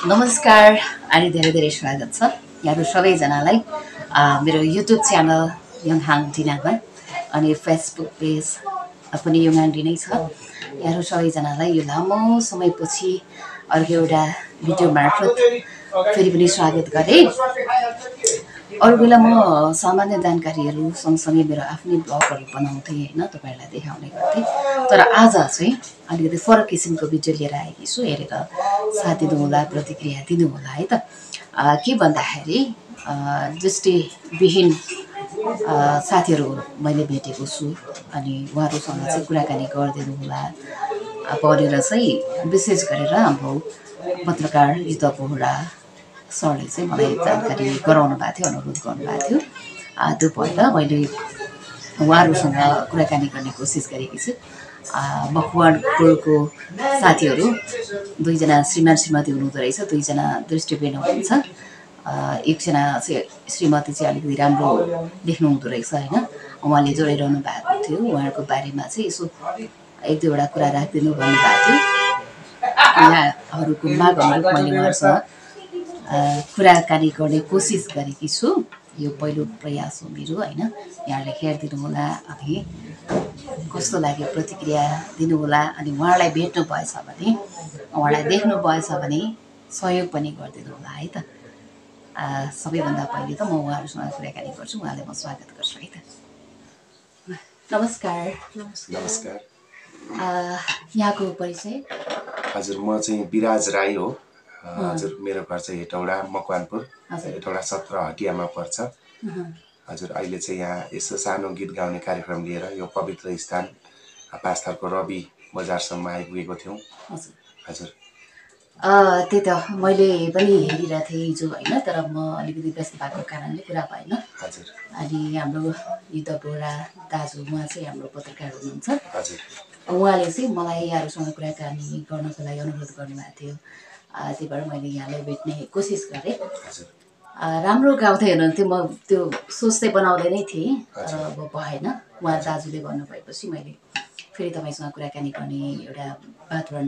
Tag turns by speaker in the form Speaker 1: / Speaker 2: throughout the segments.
Speaker 1: नमस्कार अनि धेरै धेरै स्वागत छ यहाँहरु सबैजनालाई मेरो युट्युब च्यानल यङहाङ डिनामा अनि फेसबुक पेज पनि यङहाङ डि नै छ। यहाँहरु सबैजनालाई यो लामो समयपछि अर्को एउटा भिडियो मार्फत फेरि पनि स्वागत गरे। अरु बेला म सामान्य जानकारीहरु सँगसँगै मेरो आफ्नै ब्लगहरु बनाउँथे हैन तपाईहरुलाई देखाउने गर्थे। तर आज चाहिँ अलिकति फरक किसिमको भिडियो लिएर आएकी छु। हेरेर साथ दिनु होला, प्रतिक्रिया दिनु होला है त। के भन्दाखेरि दृष्टिविहीन साथीहरु मैले भेटेको छु अनि उहाँहरुसँग चाहिँ कुराकानी गरिदिनु होला भनेर चाहिँ विशेष गरेर हाम्रो पत्रकार गीता बोहरा सरले चाहिँ मलाई जानकारी गराउनु भएको थियो, अनुरोध गर्नुभएको थियो। त्यो भएर मैले उहाँहरुसँग कुराकानी गर्ने कोसिस गरेकी छु। मकवानपुरको साथीहरु दुईजना श्रीमान श्रीमती हुनुहुँदो रहेछ, दुईजना दृष्टिविहीन हुनुहुन्छ। एकजना चाहिँ श्रीमती चाहिँ अलिकति राम्रो देख्नु हुँदो रहेछ हैन। उहाँले जोडिरहनु भएको थियो। उहाँहरुको बारेमा चाहिँ यसो एक दुईवटा कुरा राख्दिनु भन्नुभएको थियो। यहाँहरुको माग अनुरूप मैले उहाँहरुसँग कुराकानी गर्ने कोसिस गरेकी छु। यो पहिलो प्रयास हो मेरो हैन। यहाँले हेरिदिनु होला अनि कस्तो लाग्यो प्रतिक्रिया दिनु होला अनि उहाँलाई भेट्नु भएछ भने उहाँलाई देख्नु भएछ भने सहयोग पनि गरिदिनु होला है त। सबैभन्दा पहिले त म उहाँहरुसँग कुराकानी गर्छु, उहाँलाई म स्वागत गर्छु है त। नमस्कार।
Speaker 2: नमस्कार।
Speaker 1: यहाँको परिचय?
Speaker 2: हजुर, म चाहिँ विराज राई हो। हजुर, मेरो घर चाहिँ हेटौडा मकवानपुर, हेटौडा 17 हटियामा पर्छ। हजुर, अहिले चाहिँ यहाँ यसो सानो गीत गाउने कार्यक्रम लिएर यो पवित्र स्थान पास्थलको रवि बजारसम्म आइपुगेको थियौँ। हजुर,
Speaker 1: त्यही त मैले पनि हेरिरहेको थिएँ हिजो होइन, तर म अलिकति व्यस्त भएको कारणले कुरा भएन।
Speaker 2: हजुर।
Speaker 1: अनि हाम्रो युद्ध बोरा दाजु उहाँ चाहिँ हाम्रो पत्रकार हुनुहुन्छ।
Speaker 2: हजुर।
Speaker 1: उहाँले चाहिँ मलाई यहाँहरूसँग कुराकानी गर्नको लागि अनुरोध गर्नुभएको थियो। त्यही भएर मैले यहाँलाई भेट्ने कोसिस गरेँ।
Speaker 2: हजुर।
Speaker 1: राम्रो गाउँदै हुनुहुन्थ्यो। म त्यो सोच्दै बनाउँदै नै थिएँ, तर अब भएन। उहाँ दाजुले भन्नुभएपछि मैले फेरि तपाईँसँग कुराकानी गर्ने एउटा वातावरण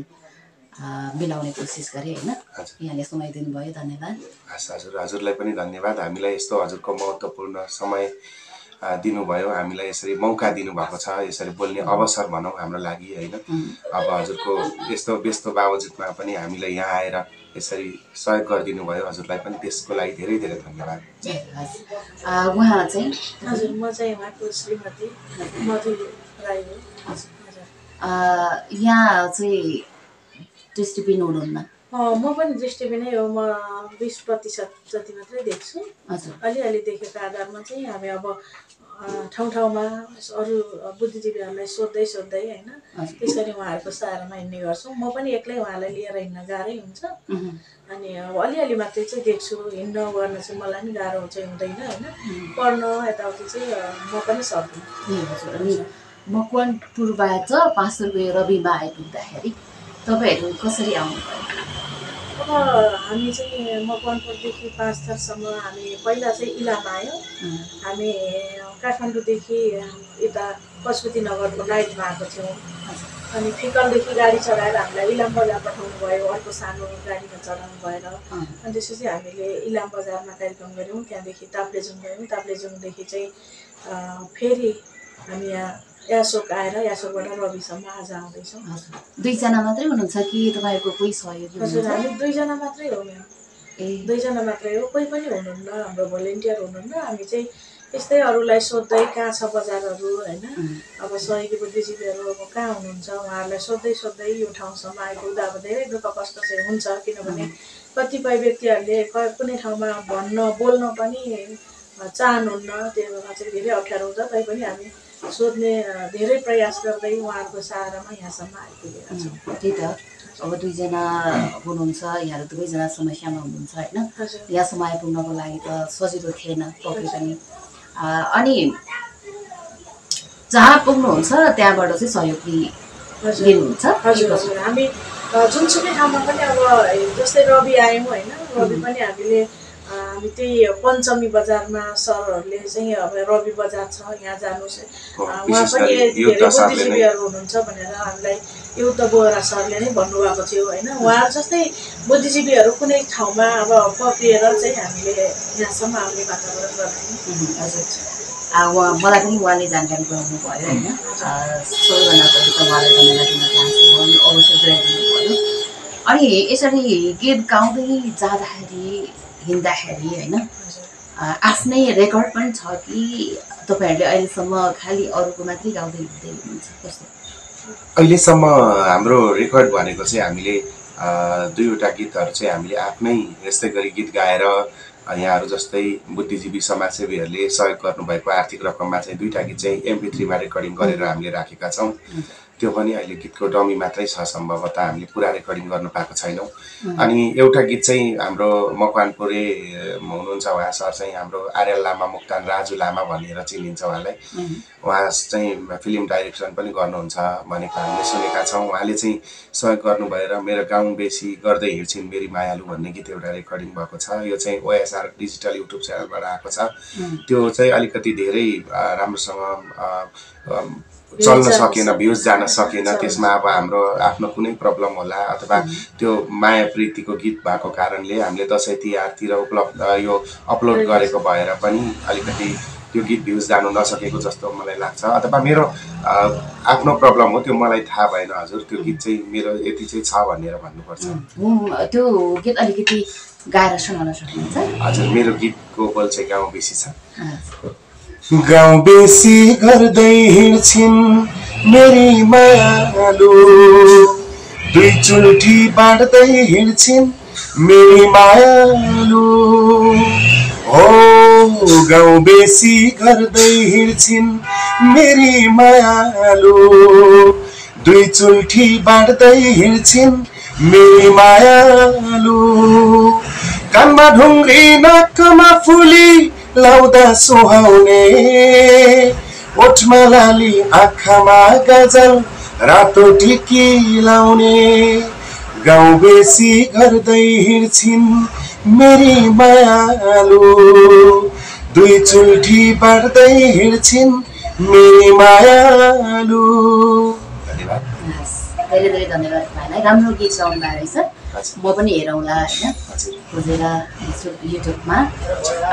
Speaker 1: मिलाउने कोसिस गरेँ होइन। यहाँले समय दिनुभयो, धन्यवाद।
Speaker 2: हजुर, हजुरलाई पनि धन्यवाद। हामीलाई यस्तो हजुरको महत्त्वपूर्ण समय दिनुभयो, हामीलाई यसरी मौका दिनुभएको छ, यसरी बोल्ने अवसर भनौँ हाम्रो लागि होइन। अब हजुरको यस्तो व्यस्त बावजुदमा पनि हामीलाई यहाँ आएर यसरी सहयोग गरिदिनु भयो, हजुरलाई पनि त्यसको लागि धेरै धेरै धन्यवाद।
Speaker 1: उहाँ चाहिँ?
Speaker 3: हजुर, म चाहिँ उहाँको श्रीमती मधु राई हो।
Speaker 1: यहाँ चाहिँ दृष्टिविहीन हुनुहुन्न?
Speaker 3: म पनि दृष्टिविहीनै हो। म 20% जति मात्रै देख्छु। अलिअलि देखेको आधारमा चाहिँ हामी अब ठाउँ ठाउँमा अरू बुद्धिजीवीहरूलाई सोध्दै होइन त्यसरी उहाँहरूको सहारामा हिँड्ने गर्छौँ। म पनि एक्लै उहाँलाई लिएर हिँड्न गाह्रै हुन्छ। अनि अब अलिअलि मात्रै चाहिँ देख्छु। हिँड्न गर्न चाहिँ मलाई पनि गाह्रो चाहिँ हुँदैन होइन। पढ्न यताउति चाहिँ म पनि सक्दिनँ।
Speaker 1: मकवानपुरबाट पाँचतुरको यो रविमा आइपुग्दाखेरि तपाईँहरू कसरी आउनुभयो?
Speaker 3: अब हामी चाहिँ मकवानपुरदेखि पाँचथरसम्म हामी पहिला चाहिँ इलाममा आयौँ। हामी काठमाडौँदेखि यता पशुपति नगरको नाइटमा आएको थियौँ। अनि फिकलदेखि गाडी चढाएर हामीलाई इलाम बजार पठाउनु भयो, अर्को सानो गाडीमा चढाउनु भएर। अनि त्यसपछि हामीले इलाम बजारमा कार्यक्रम गऱ्यौँ। त्यहाँदेखि ताप्लेजुङ गयौँ। ताप्लेजुङदेखि चाहिँ फेरि हामी यहाँ यासोक आएर यासोकबाट रविसम्म आज आउँदैछौँ।
Speaker 1: दुईजना मात्रै हुनुहुन्छ कि तपाईँहरूको कोही सहयोगी?
Speaker 3: हजुर, हामी दुईजना मात्रै हो म्याम। दुईजना मात्रै हो, कोही पनि हुनुहुन्न, हाम्रो भोलिन्टियर हुनुहुन्न। हामी चाहिँ यस्तै अरूलाई सोध्दै कहाँ छ बजारहरू होइन। अब सहयोगी बुद्धिजीवीहरू अब कहाँ हुनुहुन्छ उहाँहरूलाई सोध्दै यो ठाउँसम्म आइपुग्दा अब धेरै दुःख कष्ट चाहिँ हुन्छ। किनभने कतिपय व्यक्तिहरूले कुनै ठाउँमा बोल्न पनि चाहनुहुन्न, त्योमा चाहिँ धेरै अप्ठ्यारो हुन्छ। तैपनि हामी सोध्ने धेरै प्रयास गर्दै उहाँहरूको सहारामा यहाँसम्म आइपुगेका छौँ।
Speaker 1: त्यही त अब दुईजना हुनुहुन्छ, यहाँहरू दुवैजना समस्यामा हुनुहुन्छ होइन। यहाँसम्म आइपुग्नको लागि त सजिलो थिएन पक्कै पनि। अनि जहाँ पुग्नुहुन्छ त्यहाँबाट चाहिँ सहयोग लिनुहुन्छ?
Speaker 3: हजुर, हामी जुनसुकै ठाउँमा पनि अब जस्तै रवि आयौँ होइन, रवि पनि हामीले हामी त्यही पञ्चमी बजारमा सरहरूले चाहिँ अब रवि बजार छ यहाँ जानुहोस् उहाँ पनि धेरै बुद्धिजीवीहरू हुनुहुन्छ भनेर हामीलाई युद्ध बोहरा सरले नै भन्नुभएको थियो होइन। उहाँ जस्तै बुद्धिजीवीहरू कुनै ठाउँमा अब पक्रिएर चाहिँ हामीले यहाँसम्म आउने वातावरण बनायौँ।
Speaker 1: हजुर मलाई पनि उहाँले जानकारी गराउनु भयो होइन। सबैभन्दा पहिले त उहाँलाई धन्यवाद दिन चाहन्छु, उहाँले अवसर दिलाइदिनु भयो। अनि यसरी गीत गाउँदै जाँदाखेरि हिँड्दाखेरि होइन आफ्नै रेकर्ड पनि छ कि तपाईँहरूले अहिलेसम्म खालि अरूको मात्रै गाउँदै हिँड्दै हुनुहुन्छ कस्तो?
Speaker 2: अहिलेसम्म हाम्रो रेकर्ड भनेको चाहिँ हामीले 2वटा गीतहरू चाहिँ हामीले आफ्नै यस्तै गरी गीत गाएर यहाँहरू जस्तै बुद्धिजीवी समाजसेवीहरूले सहयोग गर्नुभएको आर्थिक रकममा चाहिँ 2टा गीत चाहिँ MP3 मा रेकर्डिङ गरेर हामीले राखेका छौँ। त्यो पनि अहिले गीतको डमी मात्रै छ, सम्भवतः हामीले पुरा रेकर्डिङ गर्नु पाएको छैनौँ। अनि एउटा गीत चाहिँ हाम्रो मकवानपुरे हुनुहुन्छ उहाँ सर चाहिँ हाम्रो आर्यल लामा मोक्तान राजु लामा भनेर चिनिन्छ उहाँलाई। उहाँ चाहिँ फिल्म डाइरेक्सन पनि गर्नुहुन्छ भनेको हामीले सुनेका छौँ। उहाँले चाहिँ सहयोग गर्नुभएर मेरो गाउँ बेसी गर्दै हिँड्छिन् मेरी मायालु भन्ने गीत एउटा रेकर्डिङ भएको छ। यो चाहिँ OSR डिजिटल युट्युब च्यानलबाट आएको छ। त्यो चाहिँ अलिकति धेरै राम्रोसँग चल्न सकेन, भ्युज जान सकेन। त्यसमा अब हाम्रो आफ्नो कुनै प्रब्लम होला अथवा त्यो माया प्रीतिको गीत भएको कारणले हामीले दसैँ तिहारतिर यो अपलोड गरेको भएर पनि अलिकति त्यो गीत भ्युज जानु नसकेको जस्तो मलाई लाग्छ। अथवा मेरो आफ्नो प्रब्लम हो, त्यो मलाई थाहा भएन हजुर। त्यो गीत चाहिँ मेरो यति चाहिँ छ भनेर भन्नुपर्छ।
Speaker 1: त्यो गीत अलिकति गाएर सुनाउन सक्नुहुन्छ?
Speaker 2: हजुर, मेरो गीतको बोल चाहिँ गाउँ बेसी छ। गाउँ बेसी गर्दै हिँड्छिन् मेरी मायालु, 2 चुल्ठी बाँड्दै हिँड्छिन् मेरी मायालु। हो गाउँ बेसी गर्दै हिँड्छिन् मेरी मायालु, 2 चुल्ठी बाँड्दै हिँड्छिन् मेरी मायालु। कानमा ढुङ्ग्री नाकमा फुली लाउँदा सुहाउने, ओठमा लाली आँखामा गजल रातो टिकी लाउने। गाउँ बेसी गर्दै हिँड्छिन् मेरी मायालु, 2 चुल्ठी बाँड्दै हिँड्छिन् मेरी मायालु।
Speaker 1: धेरै धेरै धन्यवाद तपाईँलाई। राम्रो गीत गाउनु भएको रहेछ। म पनि हेरौँला होइन खोजेर युट्युबमा।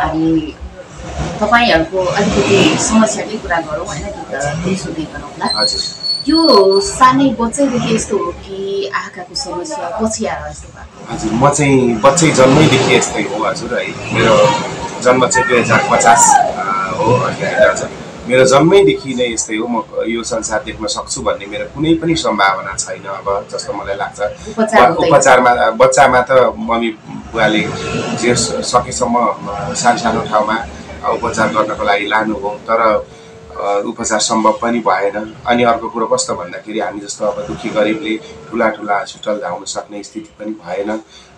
Speaker 1: अनि तपाईँहरूको अलिकति समस्याकै कुरा गरौँ होइन, गीत सुन्दै गरौँला। यो सानै बच्चैदेखि यस्तो हो कि आँखाको समस्या पछि आएर यस्तो भएको?
Speaker 2: हजुर, म चाहिँ बच्चै जन्मैदेखि यस्तै हो हजुर है। मेरो जन्म चाहिँ 2050 हो हजुर। मेरो जन्मैदेखि नै यस्तै हो। म यो संसार देख्न सक्छु भन्ने मेरो कुनै पनि सम्भावना छैन अब जस्तो मलाई लाग्छ। उपचारमा बच्चामा त मम्मी बुवाले जे सकेसम्म सानो ठाउँमा उपचार गर्नको लागि लानुभयो, तर उपचार सम्भव पनि भएन। अनि अर्को कुरो कस्तो भन्दाखेरि हामी जस्तो अब दुखी गरिबले ठुला ठुला हस्पिटल धाउन सक्ने स्थिति पनि भएन।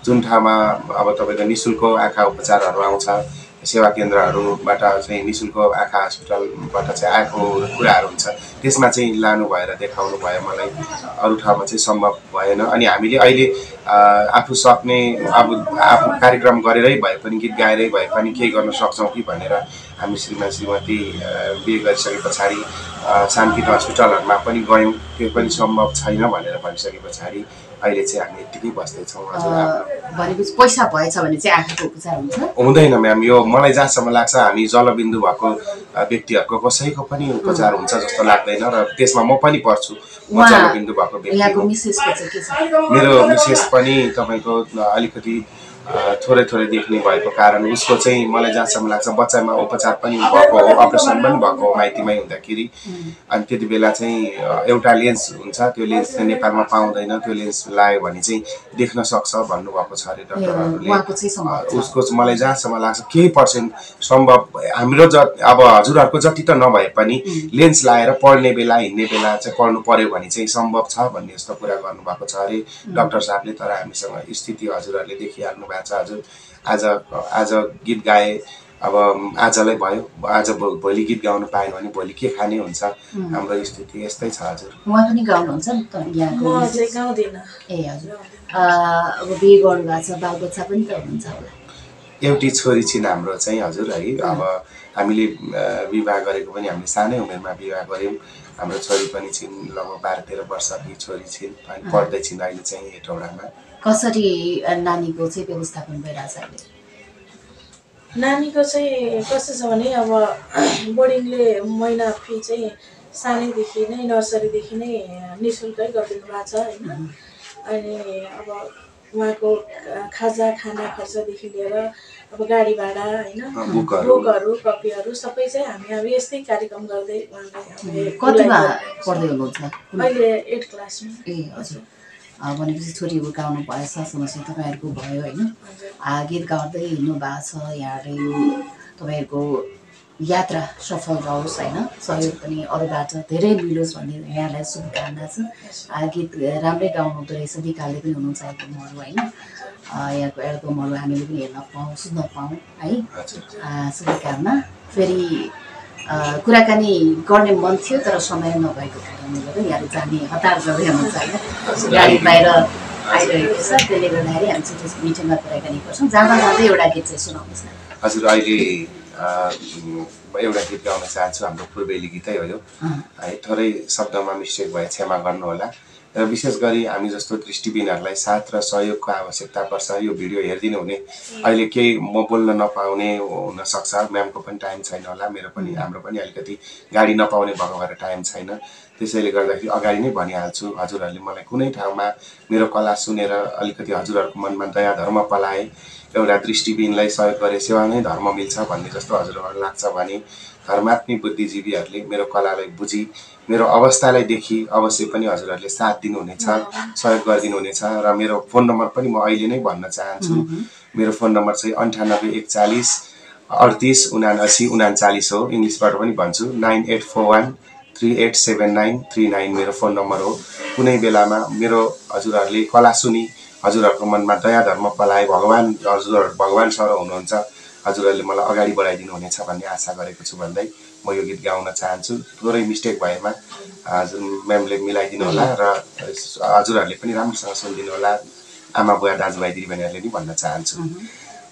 Speaker 2: जुन ठाउँमा अब तपाईँको निःशुल्क आँखा उपचारहरू आउँछ, सेवा केन्द्रहरूबाट चाहिँ निःशुल्क आँखा हस्पिटलबाट चाहिँ आएको कुराहरू हुन्छ, त्यसमा चाहिँ लानु भएर देखाउनु भयो मलाई। अरू ठाउँमा चाहिँ सम्भव भएन। अनि हामीले अहिले आफू सक्ने अब आफ्नो कार्यक्रम गरेरै भए पनि गीत गाएरै भए पनि केही गर्न सक्छौँ कि भनेर हामी श्रीमान श्रीमती बिहे गरिसके पछाडि शान्ति हस्पिटलहरूमा पनि गयौँ। त्यो पनि सम्भव छैन भनेर भनिसके पछाडि अहिले चाहिँ हामी यतिकै बस्दैछौँ।
Speaker 1: भनेपछि पैसा भएछ भने चाहिँ आँखाको उपचार हुन्छ?
Speaker 2: हुँदैन म्याम। यो मलाई जहाँसम्म लाग्छ हामी जलबिन्दु भएको व्यक्तिहरूको कसैको पनि उपचार हुन्छ जस्तो लाग्दैन र त्यसमा म पनि पर्छु। म जलबिन्दु भएको व्यक्ति हो। मेरो मिसेस पनि तपाईँको अलिकति थोरै थोरै देख्ने भएको कारण उसको चाहिँ मलाई जहाँसम्म लाग्छ बच्चामा उपचार पनि भएको हो, अपरेसन पनि भएको हो माइतीमै हुँदाखेरि। अनि त्यति बेला चाहिँ एउटा लेन्स हुन्छ, त्यो लेन्स चाहिँ नेपालमा पाउँदैन। त्यो लेन्स लगायो भने चाहिँ देख्न सक्छ भन्नुभएको छ अरे डक्टरहरूले। उसको मलाई जहाँसम्म लाग्छ केही पर्सेन्ट सम्भव हाम्रो अब हजुरहरूको जति त नभए पनि लेन्स लगाएर पढ्ने बेला हिँड्ने बेला चाहिँ पढ्नु पर्यो भने चाहिँ सम्भव छ भन्ने जस्तो कुरा गर्नुभएको छ अरे डक्टर साहबले। तर हामीसँग स्थिति हजुरहरूले देखिहाल्नु भएको छ। हजुर आज गीत गाए, अब आजलाई भयो, आज भोलि गीत गाउनु पाएन भने भोलि के खाने हुन्छ। हाम्रो स्थिति यस्तै छ हजुर।
Speaker 1: उहाँ पनि गाउनुहुन्छ नि त यहाँको?
Speaker 3: गाउँदैन।
Speaker 1: ए हजुर। अब बिहे गर्नुभएको छ, बाल बच्चा पनि त हुनुहुन्छ होला?
Speaker 2: एउटी छोरी छिन् हाम्रो चाहिँ हजुर है। अब हामीले विवाह गरेको पनि हामीले सानै उमेरमा विवाह गऱ्यौँ। हाम्रो छोरी पनि छिन्, लगभग 12-13 वर्षकी छोरी छिन् अनि पढ्दै छिन् अहिले चाहिँ हेटौडामा।
Speaker 1: कसरी नानीको चाहिँ व्यवस्थापन भइरहेछ अहिले?
Speaker 3: नानीको चाहिँ कस्तो छ भने अब बोर्डिङले महिना फी चाहिँ सानैदेखि नै नर्सरीदेखि नै निःशुल्कै गरिदिनु भएको छ होइन। अनि अब उहाँको खाजा खाना खर्चदेखि लिएर अब गाडी भाडा होइन, बुकहरू कपीहरू सबै चाहिँ हामी यस्तै कार्यक्रम गर्दै उहाँलाई।
Speaker 1: कतिमा पढ्दै हुनुहुन्छ
Speaker 3: अहिले 8 क्लासमा।
Speaker 1: ए हजुर, भनेपछि छोरी हुर्काउनु भएछ, समस्या तपाईँहरूको भयो होइन। गीत गाउँदै हिँड्नु भएको छ यहाँहरूले। यो तपाईँहरूको यात्रा सफल रहोस् होइन, सहयोग पनि अरूबाट धेरै मिलोस् भन्ने यहाँलाई शुभकामना छ। गीत राम्रै गाउनु हुँदो रहेछ, निकाल्दै पनि हुनुहुन्छ एल्बमहरू होइन। यहाँको एल्बमहरू हामीले पनि हेर्न पाऊँ, सुन्न पाऊँ है, शुभकामना। फेरि कुराकानी गर्ने मन थियो तर समय नभएको कारणले गर्दा यहाँले जाने हतार गर्दै हुनुहुन्छ होइन। गाडी बाहिर आइरहेको छ, त्यसले गर्दाखेरि हामी छिटो मिटिङमा कुराकानी गर्छौँ। जाँदा जाँदै एउटा गीत चाहिँ सुनाउनुहोस् न।
Speaker 2: हजुर, अहिले एउटा गीत गाउन चाहन्छु, हाम्रो पूर्वेली गीतै हो यो है। थोरै शब्दमा मिस्टेक भए क्षमा गर्नुहोला। र विशेष गरी हामी जस्तो दृष्टिविहीनहरूलाई साथ र सहयोगको आवश्यकता पर्छ। यो भिडियो हेरिदिनु हुने अहिले केही म बोल्न नपाउने हुनसक्छ, म्यामको पनि टाइम छैन होला, मेरो पनि हाम्रो पनि अलिकति गाडी नपाउने भएको भएर टाइम छैन। त्यसैले गर्दाखेरि अगाडि नै भनिहाल्छु, हजुरहरूले मलाई कुनै ठाउँमा मेरो कला सुनेर अलिकति हजुरहरूको मनमा दया धर्म पलाए, एउटा दृष्टिविहीनलाई सहयोग गरे सेवा नै धर्म मिल्छ भन्ने जस्तो हजुरहरूलाई लाग्छ भने धर्मात्मी बुद्धिजीवीहरूले मेरो कलालाई बुझी मेरो अवस्थालाई देखी अवश्य पनि हजुरहरूले साथ दिनुहुनेछ, सहयोग गरिदिनुहुनेछ। र मेरो फोन नम्बर पनि म अहिले नै भन्न चाहन्छु। मेरो फोन नम्बर चाहिँ 98 140 38 79 39 हो। इङ्ग्लिसबाट पनि भन्छु 9841 387939 मेरो फोन नम्बर हो। कुनै बेलामा मेरो हजुरहरूले कला सुनि हजुरहरूको मनमा दया धर्म पलाए भगवान सर हुनुहुन्छ, हजुरहरूले मलाई अगाडि बढाइदिनु हुनेछ भन्ने आशा गरेको छु भन्दै म यो गीत गाउन चाहन्छु। थोरै मिस्टेक भएमा हजुर म्यामले मिलाइदिनु होला र हजुरहरूले पनि राम्रोसँग सुनिदिनु होला। आमा बुवा दाजुभाइ दिदीबहिनीहरूले नि भन्न चाहन्छु।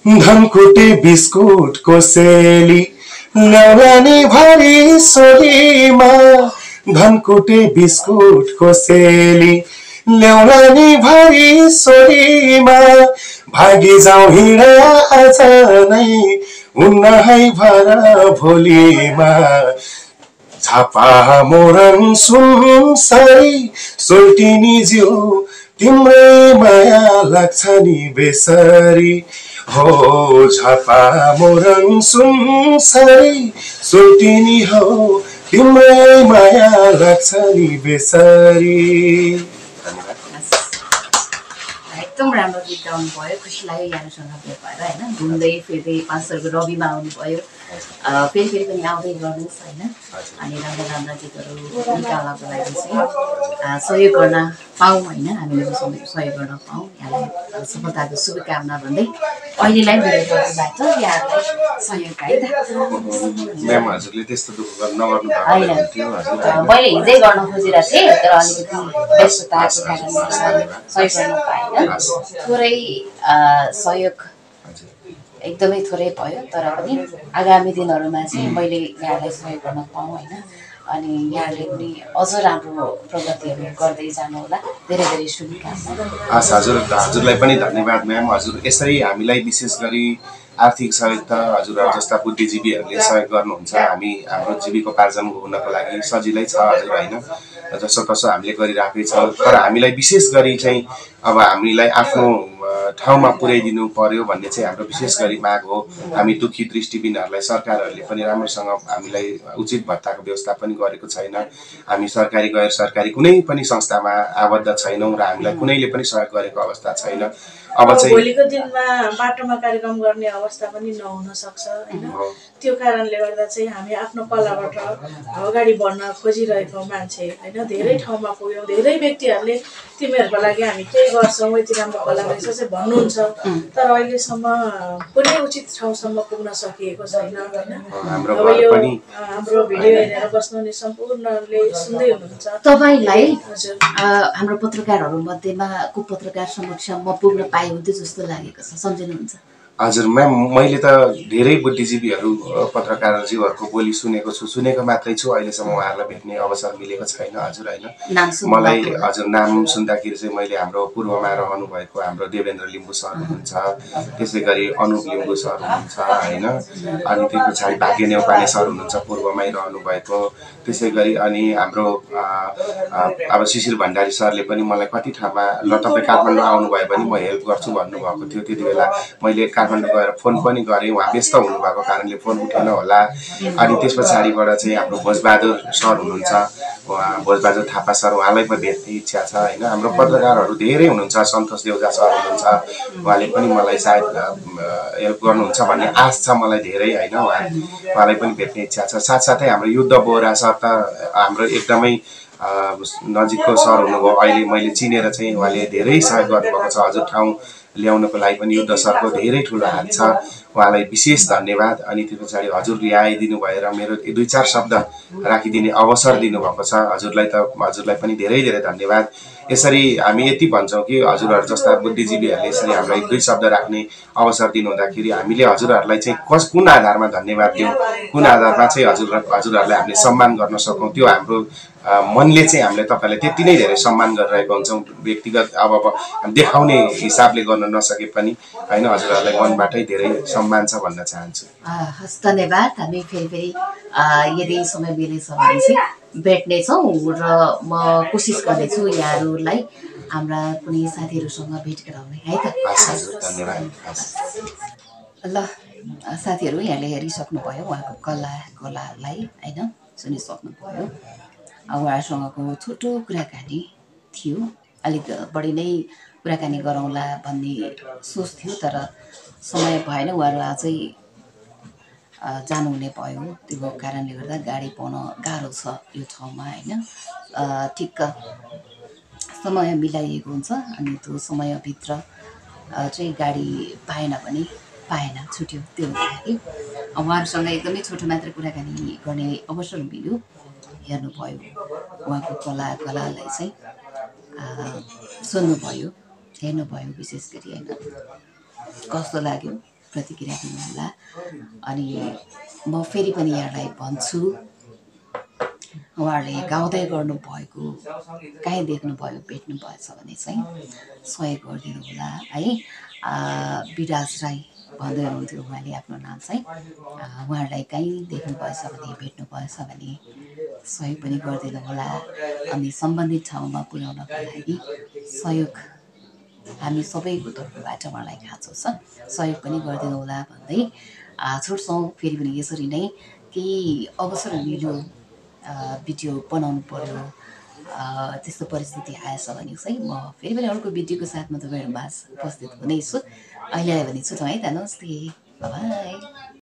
Speaker 2: धनकुटे बिस्कुटको सेली ल्याउलानी भरि सोलीमा, धनकुटे बिस्कुटको सेली ल्याउलानी भरि सोलीमा, भागी जाउँ हिँडा आज नै हुन्न है भर भोलिमा, झापा मोरन सुनसरी सोल्टिनी जिउ तिम्रै माया लाग्छ नि बेसरी, हो झापा मोरन सुनसरी सोल्टिनी हो तिम्रै माया लाग्छ नि बेसरी।
Speaker 1: एकदम राम्रो गीत गाउनु भयो, खुसी लाग्यो यहाँसँग भेट भएर होइन। घुम्दै फिर्दै 5 सालको रविमा आउनुभयो, फेरि पनि आउँदै गर्नुहोस् होइन। अनि राम्रा राम्रा गीतहरू निकाल्नको लागि चाहिँ सहयोग गर्न पाऊँ होइन, हामीले सहयोग गर्न पाऊँ। यहाँलाई सफलताको शुभकामना भन्दै अहिलेलाई मेरो तर्फबाट यहाँलाई सहयोग है त।
Speaker 2: म्याम हजुरले त्यस्तो दुःख नगर्नु भएको
Speaker 1: मैले हिजै गर्न खोजिरहेको थिएँ तर अलिकति व्यस्तताको कारणले सहयोग गर्न पाइनँ। थोरै सहयोग एकदमै थोरै भयो तर पनि आगामी दिनहरूमा चाहिँ मैले यहाँलाई सहयोग गर्न पाऊँ होइन। अनि यहाँले पनि अझ राम्रो प्रगतिहरू गर्दै जानुहोला। धेरै धेरै शुभकामना।
Speaker 2: हस् हजुरलाई पनि धन्यवाद म्याम। हजुर यसरी हामीलाई विशेष गरी आर्थिक सहयोग त हजुरहरू जस्ता बुद्धिजीवीहरूले सहयोग गर्नुहुन्छ। हामी हाम्रो जीविकोपार्जन हुनको लागि सजिलै छ हजुर होइन, जसो तसो हामीले गरिराखेकै छौँ। तर हामीलाई विशेष गरी चाहिँ अब हामीलाई आफ्नो ठाउँमा पुर्याइदिनु पर्यो भन्ने चाहिँ हाम्रो विशेष गरी माग हो। हामी दुखी दृष्टिविहीनहरूलाई सरकारहरूले पनि राम्रोसँग हामीलाई उचित भत्ताको व्यवस्था पनि गरेको छैन। हामी सरकारी गैर सरकारी कुनै पनि संस्थामा आबद्ध छैनौँ र हामीलाई कुनैले पनि सहयोग गरेको अवस्था छैन। अब चाहिँ
Speaker 3: भोलिको दिनमा बाटोमा कार्यक्रम गर्ने अवस्था पनि नहुन सक्छ होइन। त्यो कारणले गर्दा चाहिँ हामी आफ्नो कलाबाट अगाडि बढ्न खोजिरहेको मान्छे होइन। धेरै ठाउँमा पुग्यौँ, धेरै व्यक्तिहरूले तिमीहरूको लागि हामी केही गर्छौँ, यति राम्रो कला रहेछ चाहिँ भन्नुहुन्छ, तर अहिलेसम्म कुनै उचित ठाउँसम्म पुग्न सकिएको छैन होइन। अब यो हाम्रो भिडियो हेरेर बस्नुहुने सम्पूर्णले सुन्दै हुनुहुन्छ।
Speaker 1: तपाईँलाई हाम्रो पत्रकारहरू मध्येमा को पत्रकार समक्ष म पुग्न पाए हुन्थ्यो जस्तो लागेको छ, सम्झिनुहुन्छ?
Speaker 2: हजुर म्याम, मैले त धेरै बुद्धिजीवीहरू पत्रकारज्यूहरूको बोली सुनेको छु, सुनेको मात्रै छु, अहिलेसम्म उहाँहरूलाई भेट्ने अवसर मिलेको छैन हजुर होइन।
Speaker 1: नाम सुन्नु
Speaker 2: मलाई
Speaker 1: भएको होला?
Speaker 2: हजुर नाम सुन्दाखेरि चाहिँ मैले हाम्रो पूर्वमा रहनुभएको हाम्रो देवेन्द्र लिम्बू सर हुनुहुन्छ, त्यसै गरी अनुप लिम्बू सर हुनुहुन्छ होइन, अनि त्यो पछाडि भाग्य नेउपाने सर हुनुहुन्छ पूर्वमै रहनुभएको, त्यसै गरी अनि हाम्रो अब शिशिर भण्डारी सरले पनि मलाई कति ठाउँमा ल तपाईँ काठमाडौँ आउनुभयो भने म हेल्प गर्छु भन्नुभएको थियो। त्यति बेला मैले काठमाडौँ गएर फोन पनि गरेँ, उहाँ व्यस्त हुनुभएको कारणले फोन उठेन होला। अनि त्यस पछाडिबाट चाहिँ हाम्रो भोजबहादुर सर हुनुहुन्छ, उहाँ भोजबहादुर थापा सर, उहाँलाई पनि भेट्ने इच्छा छ होइन। हाम्रो पत्रकारहरू धेरै हुनुहुन्छ, सन्तोष देउजा सर हुनुहुन्छ, उहाँले पनि मलाई सायद हेल्प गर्नुहुन्छ भन्ने आश छ मलाई धेरै होइन। उहाँलाई पनि भेट्ने इच्छा छ। साथसाथै हाम्रो युद्ध बोहरा सर त हाम्रो एकदमै नजिकको सर हुनुभयो, अहिले मैले चिनेर चाहिँ उहाँले धेरै सहयोग गर्नुभएको छ हजुर ठाउँ ल्याउनको लागि पनि युद्ध सरको धेरै ठुलो हात छ, उहाँलाई विशेष धन्यवाद। अनि त्यो पछाडि हजुरले आइदिनु भएर मेरो 2-4 शब्द राखिदिने अवसर दिनुभएको छ, हजुरलाई पनि धेरै धेरै धन्यवाद। यसरी हामी यति भन्छौँ कि हजुरहरू जस्ता बुद्धिजीवीहरूले यसरी हामीलाई 2 शब्द राख्ने अवसर दिनुहुँदाखेरि हामीले हजुरहरूलाई चाहिँ कुन आधारमा धन्यवाद दिउँ, कुन आधारमा चाहिँ हजुरहरूलाई हामीले सम्मान गर्न सकौँ, त्यो हाम्रो मनले चाहिँ हामीले तपाईँलाई त्यति नै धेरै सम्मान गरिरहेको हुन्छौँ। व्यक्तिगत अब देखाउने हिसाबले गर्न नसके पनि होइन, हजुरहरूलाई मनबाटै धेरै सम्मान छ भन्न चाहन्छु।
Speaker 1: हस्, धन्यवाद। हामी फेरि यदि समय मिलेछ भने चाहिँ भेट्नेछौँ र म कोसिस गर्नेछु यहाँहरूलाई हाम्रा कुनै साथीहरूसँग भेट गराउने है त।
Speaker 2: हस् हजुर, धन्यवाद।
Speaker 1: ल साथीहरू, यहाँले हेरिसक्नुभयो उहाँको कलालाई होइन, सुनिसक्नुभयो। उहाँसँगको छोटो कुराकानी थियो, अलिक बढी नै कुराकानी गरौँला भन्ने सोच थियो, तर समय भएन, उहाँहरू आजै जानुहुने भयो। त्यो कारणले गर्दा गाडी पाउन गाह्रो छ यो ठाउँमा होइन। ठिक्क समय मिलाइएको हुन्छ, अनि त्यो समयभित्र चाहिँ गाडी पाएन भने छुट्यो। त्यो हुँदाखेरि उहाँहरूसँग एकदमै छोटो मात्र कुराकानी गर्ने अवसर मिल्यो। हेर्नुभयो उहाँको कलालाई चाहिँ सुन्नुभयो, हेर्नुभयो, विशेष गरी होइन। कस्तो लाग्यो प्रतिक्रिया दिनुहोला। अनि म फेरि पनि यहाँलाई भन्छु, उहाँहरूले गाउँदै गर्नुभएको काहीँ देख्नुभयो, भेट्नु भएछ भने चाहिँ सहयोग गरिदिनु होला है। विराज राई भन्दै हुनुहुन्थ्यो उहाँले आफ्नो नाम चाहिँ, उहाँहरूलाई काहीँ देख्नु भएछ भने, भेट्नु भएछ भने सहयोग पनि गरिदिनु होला। अनि सम्बन्धित ठाउँमा पुर्याउनको लागि सहयोग हामी सबैको तर्फबाट उहाँलाई खाँचो छ, सहयोग पनि गरिदिनु होला भन्दै छुट्छौँ। फेरि पनि यसरी नै केही अवसर मिल्यो, भिडियो बनाउनु पर्यो, त्यस्तो परिस्थिति आएछ भने चाहिँ म फेरि पनि अर्को भिडियोको साथमा तपाईँहरू माझ उपस्थित हुनेछु। अहिले आयो भने छुटौँ है त, नमस्ते, बाई।